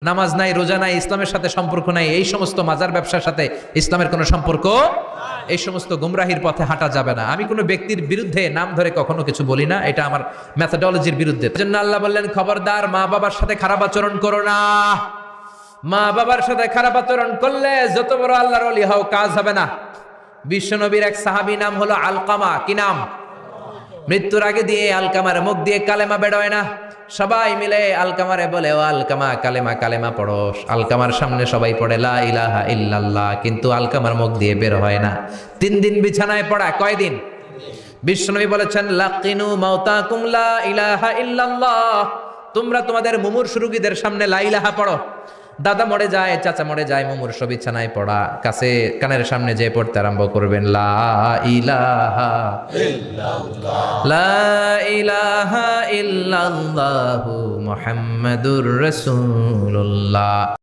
নামাজ নাই, রোজা নাই, ইসলামের সাথে সম্পর্ক নাই, এই সমস্ত মাজার ব্যবসার সাথে ইসলামের কোনো সম্পর্ক, এই সমস্ত গুমরাহির পথে হাঁটা যাবে না। আমি কোনো ব্যক্তির বিরুদ্ধে নাম ধরে কখনো কিছু বলি না, এটা আমার মেথোডলজির বিরুদ্ধে। জন্য আল্লাহ বললেন, খবরদার মা বাবার সাথে খারাপ আচরণ করো না। মা বাবার সাথে খারাপ আচরণ করলে যত বড় আল্লাহর ওলি হও, কাজ হবে না। বিশ্বনবীর এক সাহাবী নাম হলো আলকামা। কি নাম? মৃত্যুর আগে দিয়ে আলকামার মুখ দিয়ে কালেমা বেরোয় না। সবাই মিলে আলকামারে বলে, ও আলকামা, কালেমা কালেমা পড়ো। আলকামার সামনে সবাই পড়ে লা ইলাহা ইল্লাল্লাহ, কিন্তু আলকামার মুখ দিয়ে বের হয় না। 3 দিন বিছানায় পড়া। কয়দিন? বিশ্বনবী বলেছেন, লাকিনু মাউতাকুম লা ইলাহা ইল্লাল্লাহ, তোমরা তোমাদের মুমূর্ষু রোগীদের সামনে লা ইলাহা পড়ো। দাদা মরে যায়, চাচা মরে যায়, মুমূর্ষু বিছানায় পড়া, কাছে কানের সামনে যে পড়তে আরম্ভ করবেন, লা ইলাহা ইল্লাল্লাহ, লা ইলাহা ইল্লাল্লাহু মুহাম্মাদুর রাসূলুল্লাহ।